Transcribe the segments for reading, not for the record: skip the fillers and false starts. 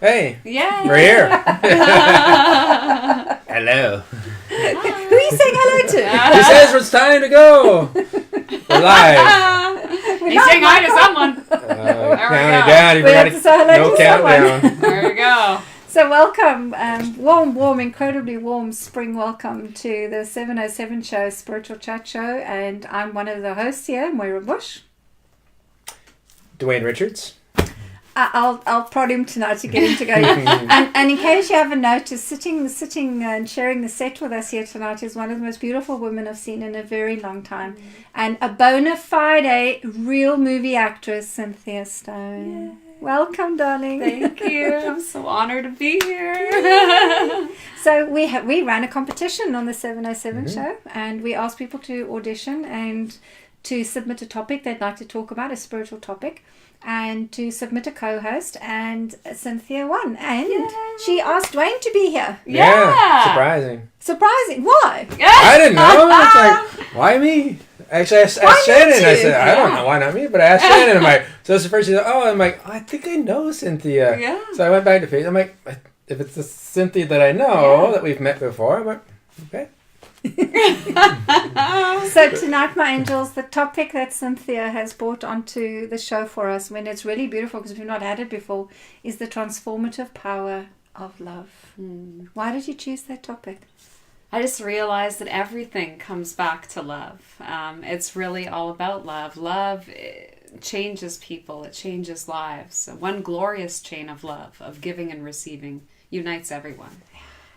Hey. Yay. We're here. Hello. Who are you saying hello to? He says it's time to go. We're live. He's saying hi to someone. Counting down. You We have to say hello no to countdown. someone. There we go. So welcome, warm, incredibly warm spring welcome to the 707 show, Spiritual Chat Show, and I'm one of the hosts here, Moira Bush. Dwayne Richards. I'll prod him tonight to get him to go. and in case you haven't noticed, sitting and sharing the set with us here tonight is one of the most beautiful women I've seen in a very long time, and a bona fide real movie actress, Cynthia Stone. Yay. Welcome, darling. Thank you. I'm so honored to be here. So we ran a competition on the 707 show, and we asked people to audition and to submit a topic they'd like to talk about, a spiritual topic, and to submit a co-host, and Cynthia won. And she asked Dwayne to be here. Yeah. Surprising. Why? I didn't know. It's like, why me? Actually, I asked Shannon. I said, I don't know why not me, but I asked Shannon. I'm like, so it's the first. She's like, oh, I'm like, I think I know Cynthia. Yeah. So I went back to Facebook. I'm like, if it's the Cynthia that I know that we've met before, I'm like, okay. So tonight, my angels, the topic that Cynthia has brought onto the show for us, when it's really beautiful because we've not had it before, is the transformative power of love. Why did you choose that topic? I just realized that everything comes back to love. It's really all about love. Love changes people. It changes lives. So one glorious chain of love, of giving and receiving, unites everyone.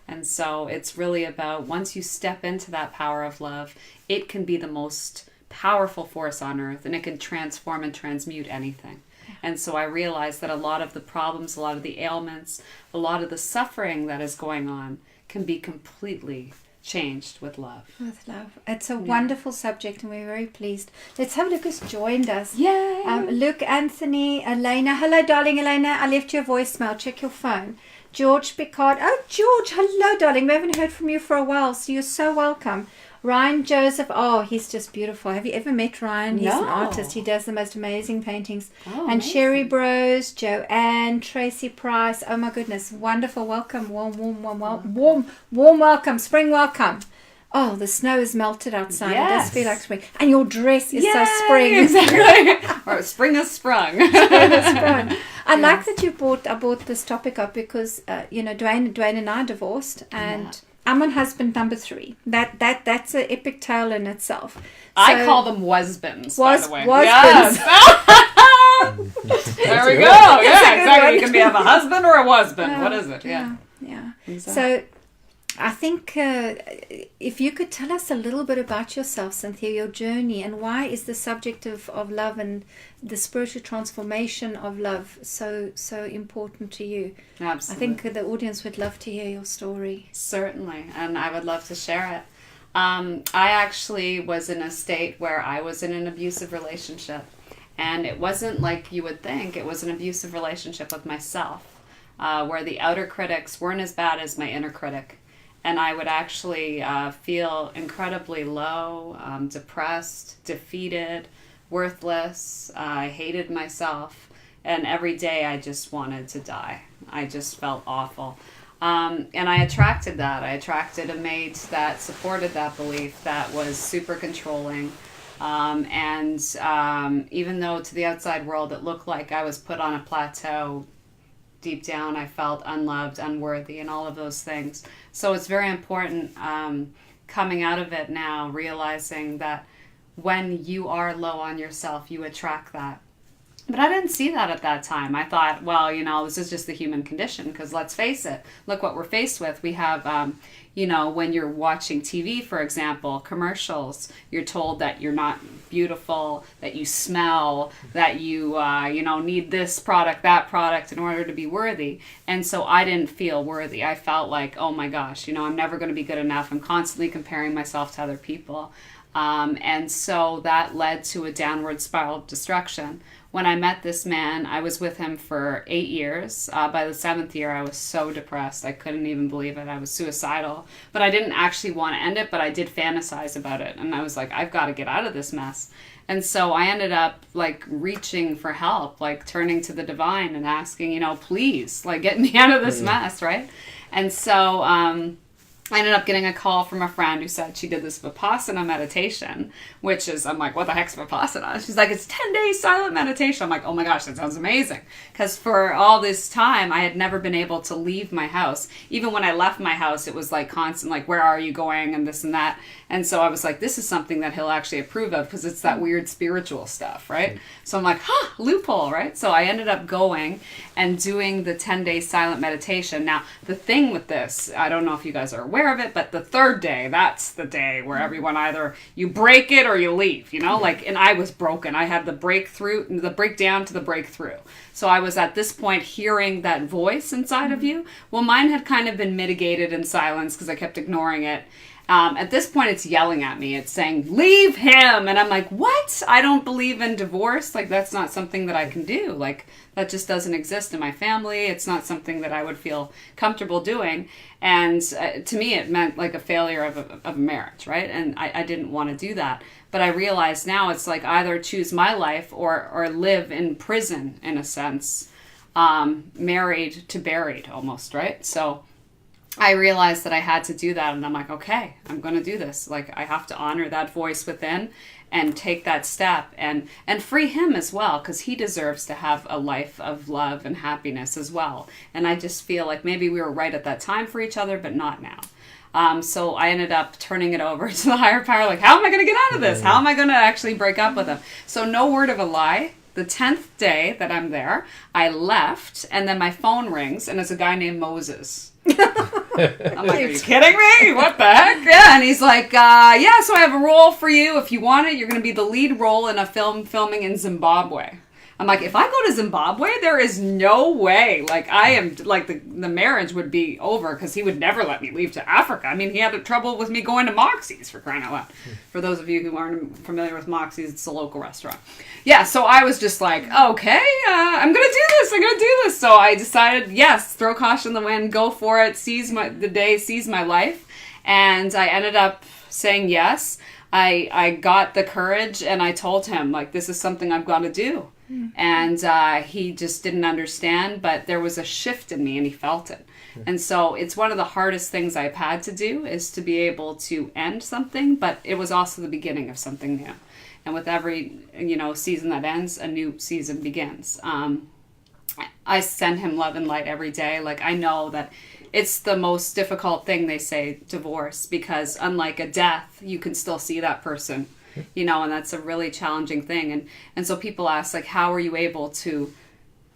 And so it's really about, once you step into that power of love, it can be the most powerful force on earth, and it can transform and transmute anything. And so I realized that a lot of the problems, a lot of the ailments, a lot of the suffering that is going on can be completely changed with love. With love. It's a wonderful subject, and we're very pleased. Let's have a look who's joined us. Yay! Luke, Anthony, Elena. Hello, darling Elena. I left you a voicemail. Check your phone. George Picard. Oh, George. Hello, darling. We haven't heard from you for a while, so you're so welcome. Ryan Joseph. Oh, he's just beautiful. Have you ever met Ryan? He's an artist. He does the most amazing paintings. Oh, and amazing. Sherry Bros, Joanne, Tracy Price. Oh my goodness, wonderful. Welcome, warm welcome, spring welcome. Oh, the snow is melted outside. Yes. It does feel like spring. And your dress is so Yay, spring. Exactly. Or spring has sprung. I like that I brought this topic up because Dwayne and I divorced, and I'm on husband number 3. That's an epic tale in itself. So, I call them wasbins, by the way. Wasbins. Yes. There we go. Yeah, exactly. You can have a husband or a wasband. What is it? Yeah. Exactly. So I think if you could tell us a little bit about yourself, Cynthia, your journey, and why is the subject of love and the spiritual transformation of love so important to you? Absolutely. I think the audience would love to hear your story. Certainly, and I would love to share it. I actually was in a state where I was in an abusive relationship, and it wasn't like you would think. It was an abusive relationship with myself, where the outer critics weren't as bad as my inner critic. And I would actually feel incredibly low, depressed, defeated, worthless. I hated myself. And every day I just wanted to die. I just felt awful. And I attracted that. I attracted a mate that supported that belief, that was super controlling. And even though to the outside world it looked like I was put on a plateau, deep down I felt unloved, unworthy, and all of those things. So it's very important coming out of it now, realizing that when you are low on yourself, you attract that. But I didn't see that at that time. I thought, well, this is just the human condition, because let's face it, look what we're faced with. We have, when you're watching TV, for example, commercials, you're told that you're not beautiful, that you smell, that you, need this product, that product in order to be worthy. And so I didn't feel worthy. I felt like, oh my gosh, I'm never going to be good enough. I'm constantly comparing myself to other people. And so that led to a downward spiral of destruction. When I met this man, I was with him for 8 years. By the 7th year, I was so depressed. I couldn't even believe it. I was suicidal. But I didn't actually want to end it, but I did fantasize about it. And I was like, I've got to get out of this mess. And so I ended up like reaching for help, like turning to the divine and asking, please, like get me out of this mess, right? And so I ended up getting a call from a friend who said she did this Vipassana meditation, which is, I'm like, what the heck's Vipassana? She's like, it's 10 days silent meditation. I'm like, oh my gosh, that sounds amazing. Because for all this time, I had never been able to leave my house. Even when I left my house, it was like constant, like, where are you going? And this and that. And so I was like, this is something that he'll actually approve of because it's that weird spiritual stuff, right? So I'm like, loophole, right? So I ended up going and doing the 10-day silent meditation. Now, the thing with this, I don't know if you guys are aware of it, but the third day, that's the day where everyone either you break it or you leave, like, and I was broken. I had the breakthrough, the breakdown to the breakthrough. So I was at this point hearing that voice inside of you. Well, mine had kind of been mitigated in silence because I kept ignoring it. At this point, it's yelling at me. It's saying, leave him. And I'm like, what? I don't believe in divorce. Like, that's not something that I can do. Like, that just doesn't exist in my family. It's not something that I would feel comfortable doing. And to me, it meant like a failure of a marriage, right? And I didn't want to do that. But I realize now it's like either choose my life or live in prison, in a sense, married to buried almost, right? So I realized that I had to do that, and I'm like, okay, I'm going to do this. Like, I have to honor that voice within and take that step and free him as well, because he deserves to have a life of love and happiness as well. And I just feel like maybe we were right at that time for each other, but not now. So I ended up turning it over to the higher power. Like, how am I going to get out of this? How am I going to actually break up with him? So no word of a lie. The 10th day that I'm there, I left, and then my phone rings, and it's a guy named Moses. I'm like, are you kidding me? What the heck? Yeah, and he's like, so I have a role for you. If you want it, you're going to be the lead role in a film filming in Zimbabwe. I'm like, if I go to Zimbabwe, there is no way. Like, I am, like, the marriage would be over because he would never let me leave to Africa. I mean, he had trouble with me going to Moxie's, for crying out loud. For those of you who aren't familiar with Moxie's, it's a local restaurant. Yeah, so I was just like, okay, I'm going to do this. So I decided, yes, throw caution in the wind, go for it, seize my life. And I ended up saying yes. I got the courage and I told him, like, this is something I've got to do. And he just didn't understand, but there was a shift in me and he felt it. And so it's one of the hardest things I've had to do is to be able to end something, but it was also the beginning of something new. And with every, season that ends, a new season begins. I send him love and light every day. Like, I know that it's the most difficult thing, they say, divorce, because unlike a death, you can still see that person. And that's a really challenging thing. And so people ask, like, how are you able to,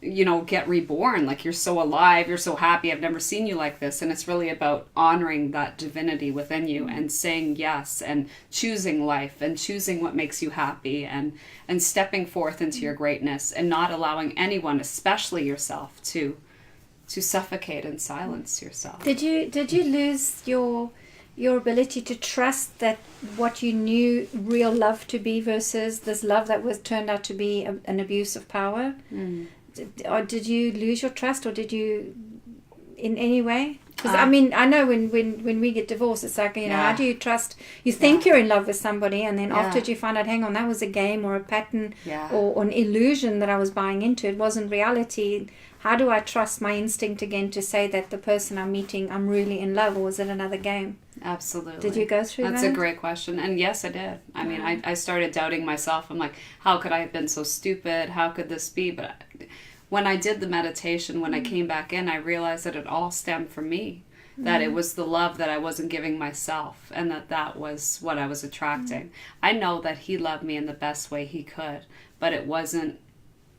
get reborn? Like, you're so alive, you're so happy, I've never seen you like this. And it's really about honoring that divinity within you and saying yes and choosing life and choosing what makes you happy and stepping forth into your greatness and not allowing anyone, especially yourself, to suffocate and silence yourself. Did you lose your ability to trust that what you knew real love to be versus this love that was turned out to be an abuse of power? Or did you lose your trust, or did you in any way? Because I know when we get divorced, it's like, how do you trust? You think you're in love with somebody, and then afterwards you find out, hang on, that was a game or a pattern or an illusion that I was buying into. It wasn't reality. How do I trust my instinct again to say that the person I'm meeting, I'm really in love, or was it another game? Absolutely. Did you go through that? That's a great question. And yes, I did. I mean, I started doubting myself. I'm like, how could I have been so stupid? How could this be? But when I did the meditation, when I came back in, I realized that it all stemmed from me. That it was the love that I wasn't giving myself, and that was what I was attracting. I know that he loved me in the best way he could, but it wasn't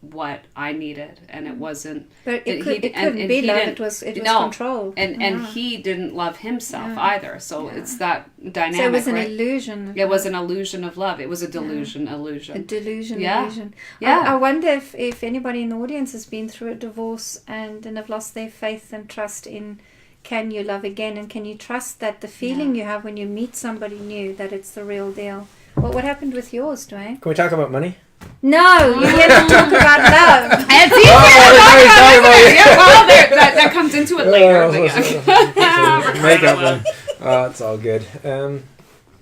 what I needed, and it wasn't. But it couldn't be love. It was control. And he didn't love himself either. So it's that dynamic. So it was an illusion. It was an illusion of love. It was a delusion. A delusion. Illusion. Yeah. I wonder if anybody in the audience has been through a divorce and have lost their faith and trust in. Can you love again, and can you trust that the feeling you have when you meet somebody new, that it's the real deal? What happened with yours, Dwayne? Can we talk about money? No, you're here to talk about love. It's easy to talk about that comes into it later. Makeup then. It's all good. The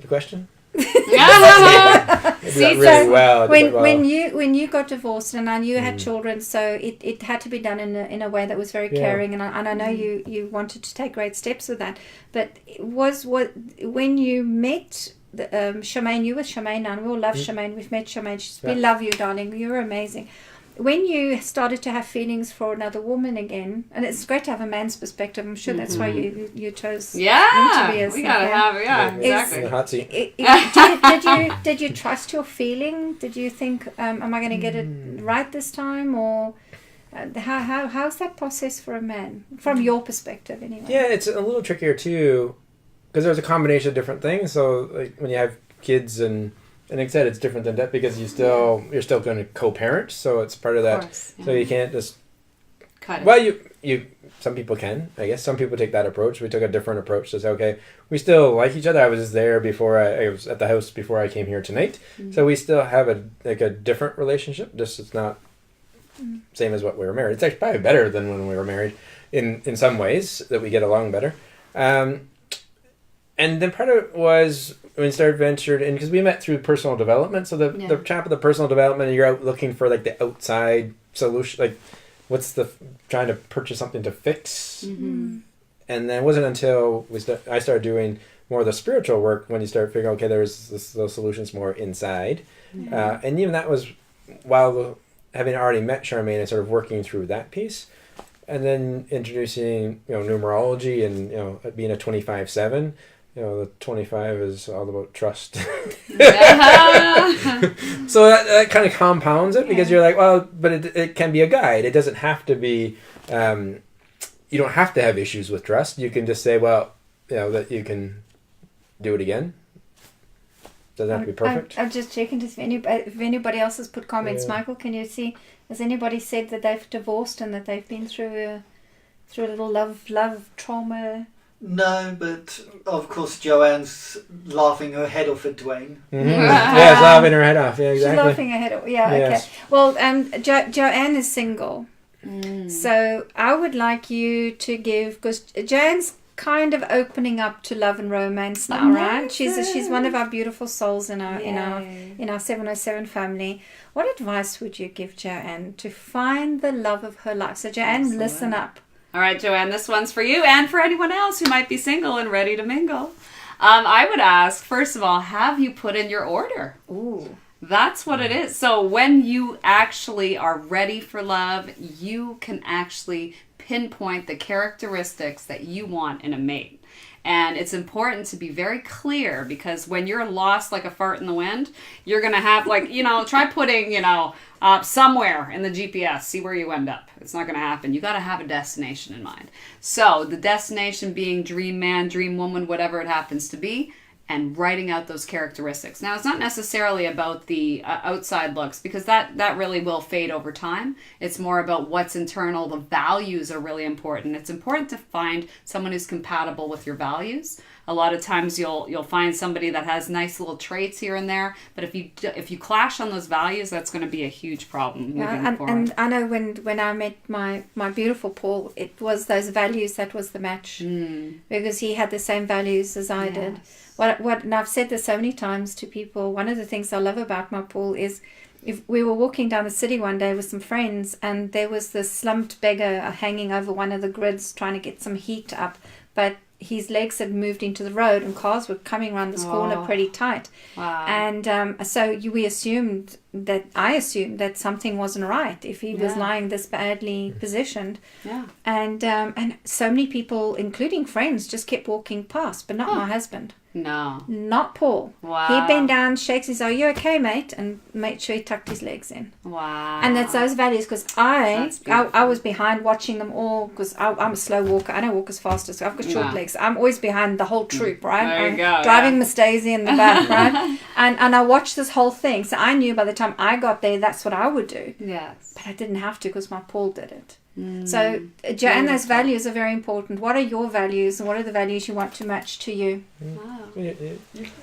question? See, really well. When you got divorced and I knew you had children, so it had to be done in a way that was very caring, and I know you wanted to take great steps with that. But when you met Charmaine, you with Charmaine now, and we all love Charmaine. We've met Charmaine. We love you, darling. You're amazing. When you started to have feelings for another woman again, and it's great to have a man's perspective. I'm sure that's why you chose we gotta have exactly. In the hot seat. Did you trust your feeling? Did you think, am I going to get it right this time, or how's that process for a man from your perspective anyway? Yeah, it's a little trickier too, because there's a combination of different things. So like when you have kids and like I said, it's different than that because you're still going to co-parent, so it's part of that. Course, So you can't just cut it. Well, you some people can, I guess. Some people take that approach. We took a different approach to say, okay, we still like each other. I was just there before I was at the house before I came here tonight, so we still have a different relationship. Just it's not same as what we were married. It's actually probably better than when we were married in some ways that we get along better. And then part of it was when we started ventured in, because we met through personal development. So the chap of the personal development, you're out looking for like the outside solution, like what's the trying to purchase something to fix. And then it wasn't until I started doing more of the spiritual work when you start figuring, okay, there's those solutions more inside. And even that was while having already met Charmaine and sort of working through that piece. And then introducing, numerology and, being a 25/7. The 25 is all about trust. So that kind of compounds it because you're like, well, but it can be a guide. It doesn't have to be, you don't have to have issues with trust. You can just say, well, that you can do it again. Doesn't have to be perfect. I'm just checking to see if anybody else has put comments. Michael, can you see, has anybody said that they've divorced and that they've been through a little love trauma? No, but of course Joanne's laughing her head off at Dwayne. Yeah, she's laughing her head off. Yeah, exactly. She's laughing her head off. Yeah, yes. Okay. Well, Joanne is single. So I would like you to give, because Joanne's kind of opening up to love and romance now, right? She's one of our beautiful souls in our 707 family. What advice would you give Joanne to find the love of her life? So Joanne, listen up. All right, Joanne, this one's for you and for anyone else who might be single and ready to mingle. I would ask, first of all, have you put in your order? Ooh. That's what it is. So when you actually are ready for love, you can actually pinpoint the characteristics that you want in a mate. And it's important to be very clear, because when you're lost like a fart in the wind, you're going to have try putting, somewhere in the GPS, see where you end up. It's not going to happen. You got to have a destination in mind. So the destination being dream man, dream woman, whatever it happens to be, and writing out those characteristics. Now, it's not necessarily about the outside looks, because that really will fade over time. It's more about what's internal. The values are really important. It's important to find someone who's compatible with your values. A lot of times you'll find somebody that has nice little traits here and there, but if you clash on those values, that's going to be a huge problem moving forward. And I know when I met my beautiful Paul, it was those values that was the match, because he had the same values as I did. And I've said this so many times to people, one of the things I love about my Paul is, if we were walking down the city one day with some friends, and there was this slumped beggar hanging over one of the grids trying to get some heat up, but his legs had moved into the road and cars were coming around this corner pretty tight. Wow. And I assumed that something wasn't right if he was lying this badly positioned. Yeah. And so many people, including friends, just kept walking past, but not my husband. No. Not Paul. Wow. He bent down, shakes his, "Are you okay, mate?" and made sure he tucked his legs in. Wow. And that's those values, because I was behind watching them all, because I'm a slow walker. I don't walk as fast as, I've got short legs. I'm always behind the whole troop, right? There you go. Driving Miss Daisy in the back, right? And I watched this whole thing. So I knew by the time I got there, that's what I would do. Yes. But I didn't have to, because my Paul did it. So, Joanne, those values are very important. What are your values, and what are the values you want to match to you? Wow.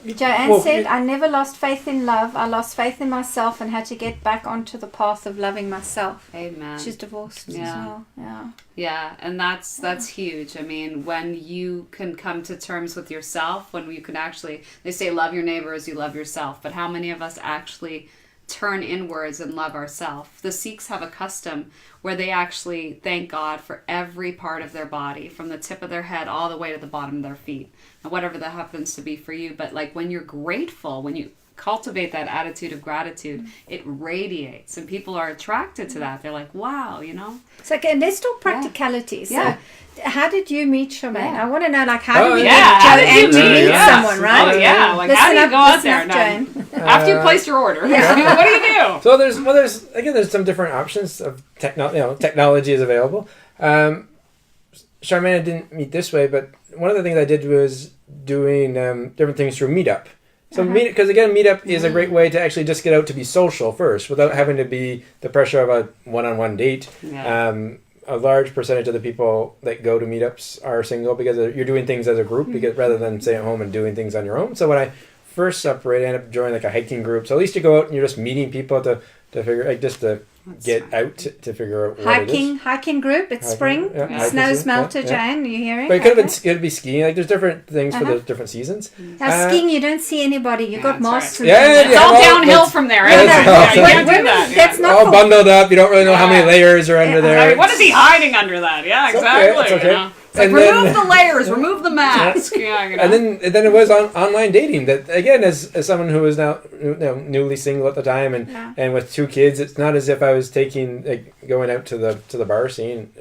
Joanne said, I never lost faith in love. I lost faith in myself and had to get back onto the path of loving myself. Amen. She's divorced as well. Yeah. Yeah, and that's huge. I mean, when you can come to terms with yourself, when you can actually, they say love your neighbor as you love yourself, but how many of us actually turn inwards and love ourselves? The Sikhs have a custom where they actually thank God for every part of their body, from the tip of their head all the way to the bottom of their feet, and whatever that happens to be for you. But like when you're grateful, when you cultivate that attitude of gratitude, it radiates, and people are attracted to that. They're like, wow, you know. So okay, let's talk practicalities. Yeah. So how did you meet Charmaine? Yeah. I want to know, like, how did we how get did you Joanne to meet? meet Yes. someone, right? Oh yeah, like Listen how do you up, go out listen there up, now? Joan. After you place your order? Yeah. What do you do? So there's some different options of technology is available. Charmaine, I didn't meet this way, but one of the things I did was doing different things through Meetup. So because again, Meetup is a great way to actually just get out to be social first, without having to be the pressure of a one-on-one date. Yeah. A large percentage of the people that go to meetups are single because you're doing things as a group, because rather than staying at home and doing things on your own. So when I first separated, I ended up joining like a hiking group. So at least you go out and you're just meeting people to figure, like, just to get out to figure out what it is. Hiking group. It's spring. Yeah. Snow's Hiking, melted, yeah. Joanne. You hearing? But it could be skiing. Like there's different things for the different seasons. Now, skiing, you don't see anybody. You've got that's masks. right. and things. It's all downhill from there. Isn't it? that's You all. can't do that. That's not all for- bundled up. You don't really know how many layers are under there. I mean, what is he hiding under that? Yeah, It's okay, exactly. it's okay. You know? It's like, And remove then- the layers, remove the mask. Yeah, you know? And then it was online dating. That again, as someone who was now newly single at the time and with 2 kids, it's not as if I was going out to the bar scene.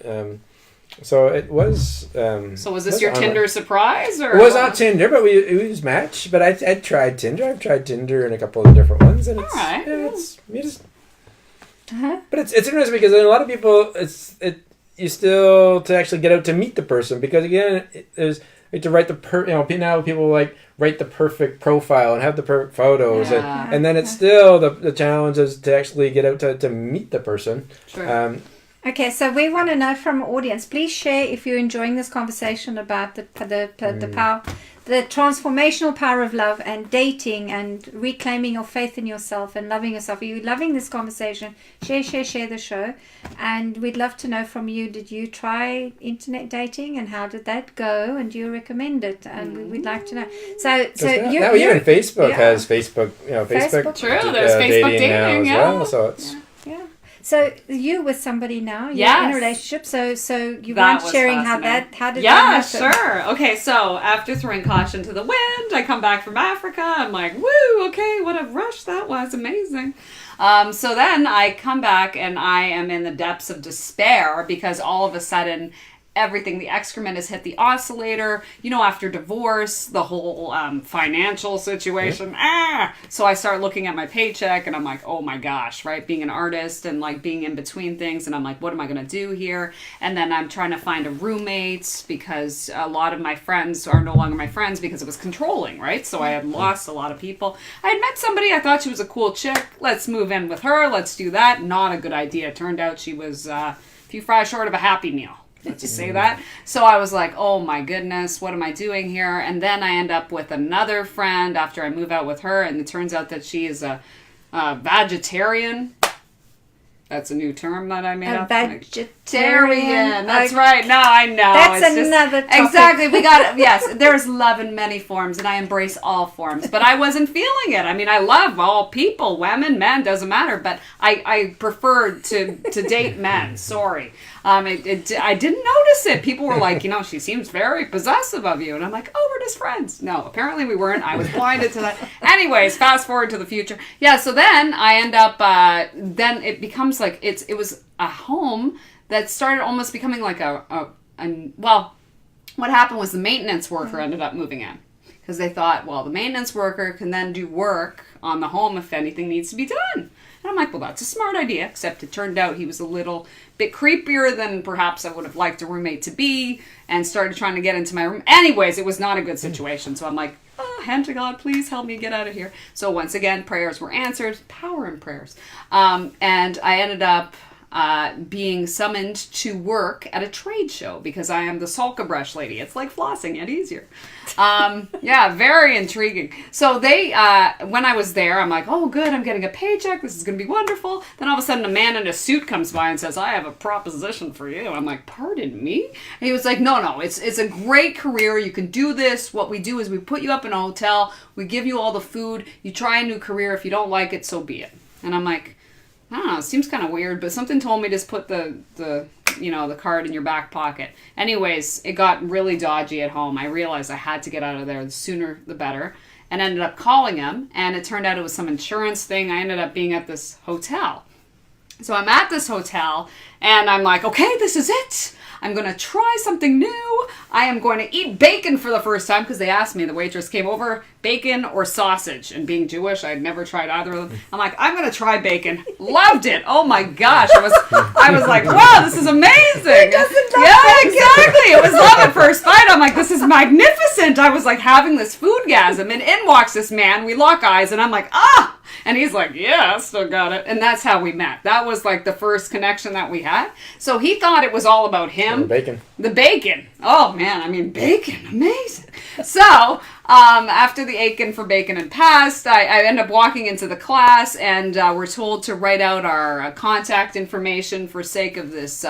So it was. So was this your Tinder surprise, or it was not Tinder, but it was Match. But I tried Tinder. I've tried Tinder and a couple of different ones, and it's Alright. But it's interesting because in a lot of people you still to actually get out to meet the person, because again there's like to write now people like write the perfect profile and have the perfect photos, Yeah. and then it's still the challenge is to actually get out to meet the person. Sure. Okay, so we want to know from our audience. Please share if you're enjoying this conversation about the power, the transformational power of love and dating and reclaiming your faith in yourself and loving yourself. Are you loving this conversation? Share the show, and we'd love to know from you. Did you try internet dating, and how did that go? And do you recommend it? And we'd like to know. So Even Facebook has Facebook. Facebook. True, there's Facebook dating now as yeah. well. So it's. Yeah. So you with somebody now, you're Yes. in a relationship. So you That weren't was sharing how fascinating. did Yeah, that happen? sure. Okay, so after throwing caution to the wind, I come back from Africa. I'm like, woo, okay, what a rush that was. Amazing. So then I come back and I am in the depths of despair because all of a sudden everything, the excrement has hit the oscillator, after divorce, the whole financial situation. So I start looking at my paycheck and I'm like, oh my gosh, right? Being an artist and like being in between things, and I'm like, what am I going to do here? And then I'm trying to find a roommate because a lot of my friends are no longer my friends because it was controlling, right? So I had lost a lot of people. I had met somebody, I thought she was a cool chick. Let's move in with her. Let's do that. Not a good idea. It turned out she was a few fries short of a Happy Meal. Let's just say that. So I was like, oh my goodness, what am I doing here? And then I end up with another friend after I move out with her, and it turns out that she is a vegetarian. That's a new term that I made up. Vegetarian. That's right. No, I know. That's It's another topic. Exactly. We got it. Yes, there's love in many forms, and I embrace all forms. But I wasn't feeling it. I mean, I love all people, women, men, doesn't matter. But I preferred to date men. Sorry. I didn't notice it. People were like, she seems very possessive of you. And I'm like, oh, we're just friends. No, apparently we weren't. I was blinded to that. Anyways, fast forward to the future. Yeah, so then I end up, then it becomes like, it was a home that started almost becoming like well, what happened was the maintenance worker ended up moving in. Because they thought, well, the maintenance worker can then do work on the home if anything needs to be done. And I'm like, well, that's a smart idea, except it turned out he was a little bit creepier than perhaps I would have liked a roommate to be, and started trying to get into my room. Anyways, it was not a good situation. So I'm like, hand to God, please help me get out of here. So once again, prayers were answered. Power in prayers. And I ended up being summoned to work at a trade show because I am the Salka brush lady. It's like flossing, yet easier. Yeah, very intriguing. So they, when I was there, I'm like, oh, good, I'm getting a paycheck. This is going to be wonderful. Then all of a sudden, a man in a suit comes by and says, I have a proposition for you. I'm like, pardon me? And he was like, no, it's a great career. You can do this. What we do is we put you up in a hotel. We give you all the food. You try a new career. If you don't like it, so be it. And I'm like, I don't know, it seems kind of weird, but something told me just put the card in your back pocket. Anyways, it got really dodgy at home. I realized I had to get out of there. The sooner, the better. And ended up calling him, and it turned out it was some insurance thing. I ended up being at this hotel. So I'm at this hotel, and I'm like, okay, this is it. I'm going to try something new. I am going to eat bacon for the first time because they asked me, the waitress came over, bacon or sausage. And being Jewish, I'd never tried either of them. I'm like, I'm going to try bacon. Loved it. Oh my gosh. I was like, wow, this is amazing. Yeah, exactly. It was love at first sight. I'm like, this is magnificent. I was like having this foodgasm, and in walks this man. We lock eyes, and I'm like, ah. And he's like, yeah, I still got it. And that's how we met. That was like the first connection that we had. So he thought it was all about him. The bacon. Oh, man. I mean, bacon. Amazing. So after the aching for bacon had passed, I end up walking into the class, and we're told to write out our contact information for sake of this,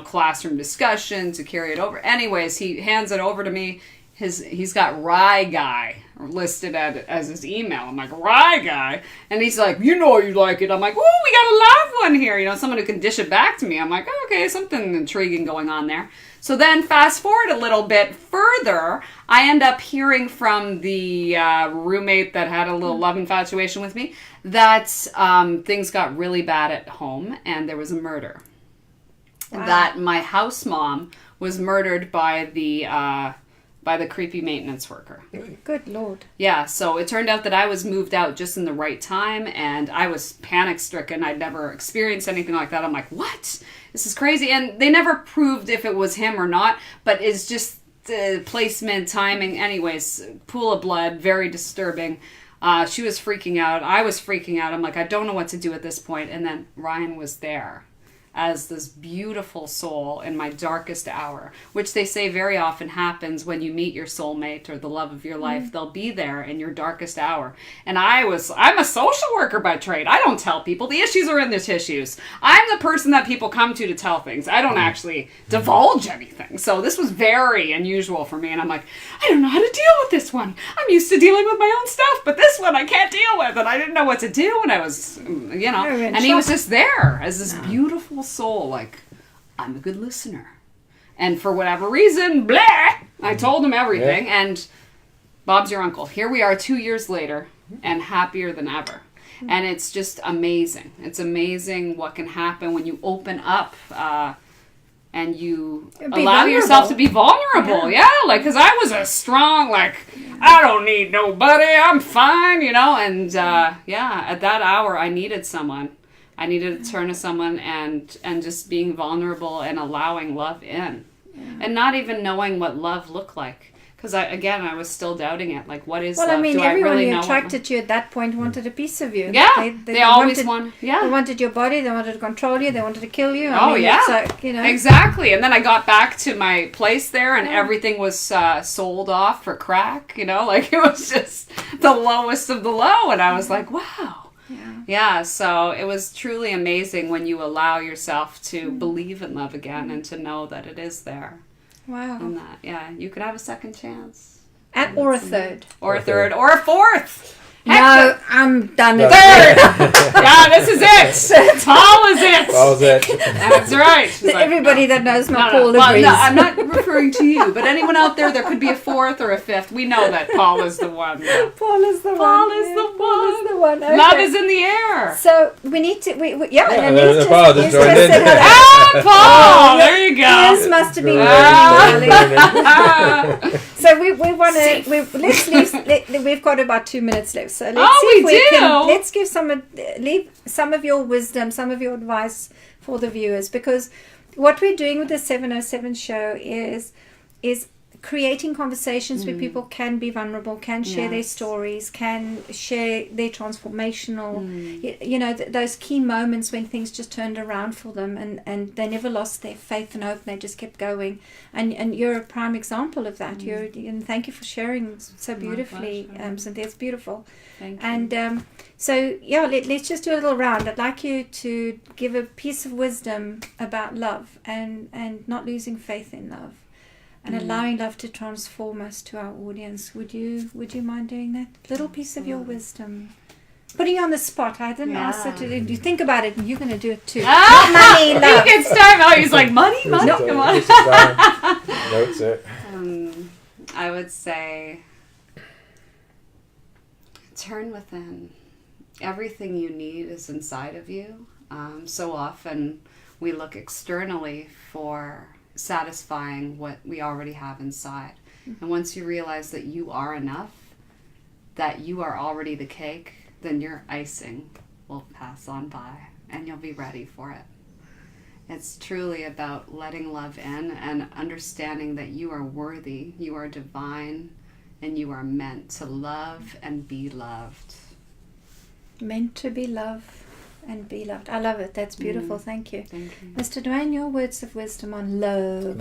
classroom discussion to carry it over. Anyways, he hands it over to me. He's got Rye Guy listed as his email. I'm like, Rye Guy? And he's like, you like it. I'm like, oh, we got a live one here. Someone who can dish it back to me. I'm like, oh, okay, something intriguing going on there. So then fast forward a little bit further, I end up hearing from the roommate that had a little love infatuation with me that things got really bad at home and there was a murder. Wow. That my house mom was murdered by the creepy maintenance worker. Good Lord. Yeah, so it turned out that I was moved out just in the right time, and I was panic-stricken. I'd never experienced anything like that. I'm like, what? This is crazy. And they never proved if it was him or not, but it's just placement, timing. Anyways, pool of blood, very disturbing. She was freaking out. I was freaking out. I'm like, I don't know what to do at this point. And then Ryan was there as this beautiful soul in my darkest hour, which they say very often happens when you meet your soulmate or the love of your life. They'll be there in your darkest hour. And I'm a social worker by trade. I don't tell people. The issues are in the tissues. I'm the person that people come to tell things. I don't actually divulge anything. So this was very unusual for me. And I'm like, I don't know how to deal with this one. I'm used to dealing with my own stuff, but this one I can't deal with. And I didn't know what to do. And I was, and he was just there as this beautiful soul, like, I'm a good listener. And for whatever reason, blah, I told him everything, and Bob's your uncle. Here we are 2 years later, and happier than ever. And it's just amazing. It's amazing what can happen when you open up and you allow yourself to be vulnerable. Yeah, like, because I was a strong, like, I don't need nobody, I'm fine, and at that hour, I needed someone. I needed to turn to someone and just being vulnerable and allowing love in. Yeah. And not even knowing what love looked like. Because, I was still doubting it. Like, what is love? Well, I mean, Do everyone I really who attracted to you at that point wanted a piece of you. Yeah, they always wanted. Yeah. They wanted your body, they wanted to control you, they wanted to kill you. Exactly. And then I got back to my place there and everything was sold off for crack, like it was just the lowest of the low. And I was like, wow. Yeah, so it was truly amazing when you allow yourself to believe in love again and to know that it is there. Wow. And that, you could have a second chance. Or a third. Or a third. Or a fourth. No, I'm done. Third! Yeah, this is it! Paul is it! Paul's it. That's right. Everybody that knows my Paul agrees. No, I'm not referring to you, but anyone out there could be a fourth or a fifth. We know that Paul is the one. Yeah. Paul is the one. Okay. Love is in the air. So we need to, Paul just joined in. Paul! There you go. This must have been really So we want to, let's leave, we've got about 2 minutes left. So let's see if we can, let's give leave some of your wisdom, some of your advice for the viewers, because what we're doing with the 707 show is creating conversations where people can be vulnerable, can share their stories, can share their transformational, those key moments when things just turned around for them, and they never lost their faith and hope, and they just kept going. And you're a prime example of that. And thank you for sharing so beautifully, Cynthia. It's beautiful. Thank you. And so, let's just do a little round. I'd like you to give a piece of wisdom about love and not losing faith in love. And allowing love to transform us to our audience. Would you mind doing that? Little piece of your wisdom. Putting you on the spot. I didn't ask her to do. You think about it, and you're going to do it too. Money, love. You can start. Oh, he's like money. Come on. Notes it. I would say, turn within. Everything you need is inside of you. So often we look externally for satisfying what we already have inside. And once you realize that you are enough, that you are already the cake, then your icing will pass on by and you'll be ready for it. It's truly about letting love in and understanding that you are worthy, you are divine, and you are meant to love and be loved. Meant to be loved and be loved. I love it. That's beautiful. Thank you. Thank you. Mr. Dwayne, your words of wisdom on love.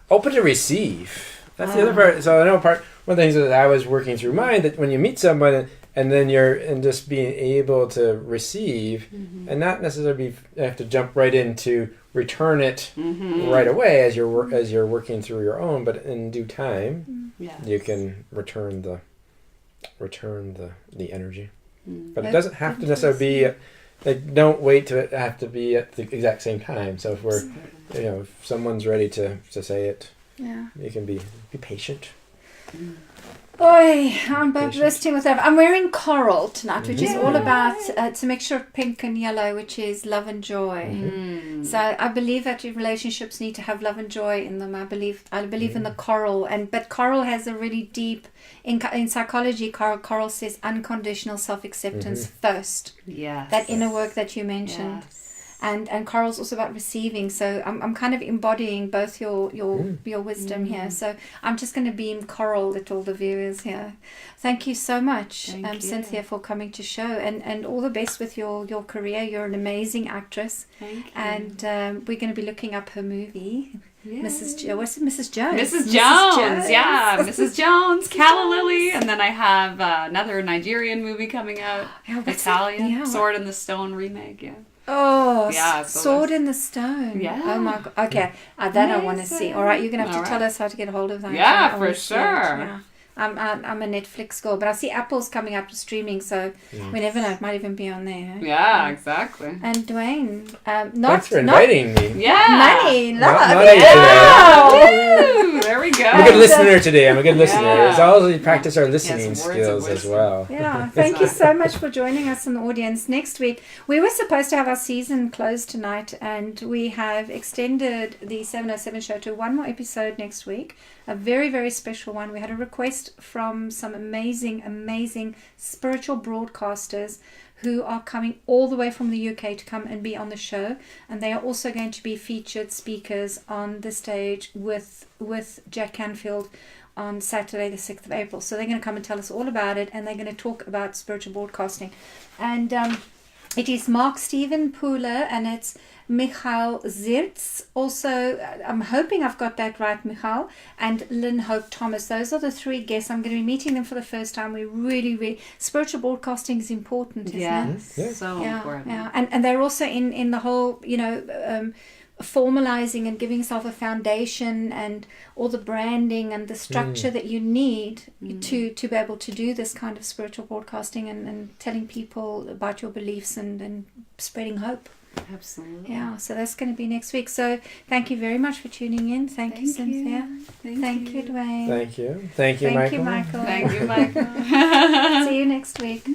Open to receive. That's the other part. So I know one of the things that I was working through mine, that when you meet someone and then and just being able to receive and not necessarily have to jump right into return it right away as you're working through your own, but in due time you can return the energy. But it doesn't have to necessarily be. Don't wait to have to be at the exact same time. So if we're, if someone's ready to say it, you can be patient. Oi, I'm bursting with love. I'm wearing coral tonight, which is all about, it's a mixture of pink and yellow, which is love and joy. So I believe that your relationships need to have love and joy in them. I believe in the coral, but coral has a really deep, in psychology, coral says unconditional self-acceptance first. Yes. That inner work that you mentioned. Yes. And coral's also about receiving. So I'm kind of embodying both your wisdom here. So I'm just going to beam coral at all the viewers here. Thank you so much, Cynthia, for coming to show, and all the best with your career. You're an amazing actress. Thank you. And we're going to be looking up her movie. Mrs. Jones. Mrs. Jones, yeah. Mrs. Jones, Calla Lily, and then I have another Nigerian movie coming out, Italian, Sword in the Stone remake, Oh, Sword in the Stone. Yeah. Oh my God. Okay, that I want to see. All right, you're going to have to tell us how to get a hold of that. Yeah, for sure. Yeah. I'm a Netflix girl, but I see Apple's coming up to streaming, so we never know. It might even be on there. Yeah, exactly. And Dwayne, thanks for inviting me. Yeah. Money, love. Woo, there we go. I'm a good listener today. I'm a good listener. As always, we practice our listening skills as well. Yeah, thank you so much for joining us in the audience. Next week, we were supposed to have our season closed tonight, and we have extended the 707 show to one more episode next week. A very, very special one. We had a request from some amazing spiritual broadcasters who are coming all the way from the UK to come and be on the show, and they are also going to be featured speakers on the stage with Jack Canfield on Saturday the 6th of April. So they're going to come and tell us all about it, and they're going to talk about spiritual broadcasting. And it is Mark Steven Pooler, and it's Michal Zirtz. Also, I'm hoping I've got that right, Michal, and Lynn Hope Thomas. Those are the three guests. I'm going to be meeting them for the first time. We really spiritual broadcasting is important, isn't it? Yes, so important. Yeah, and they're also in the whole, formalizing and giving yourself a foundation and all the branding and the structure that you need to be able to do this kind of spiritual broadcasting and telling people about your beliefs and spreading hope. Absolutely. Yeah, so that's going to be next week. So thank you very much for tuning in. Thank you, Cynthia. Thank you, Dwayne. Thank you. Thank you, Michael. Thank you, Michael. Thank you, Michael. See you next week.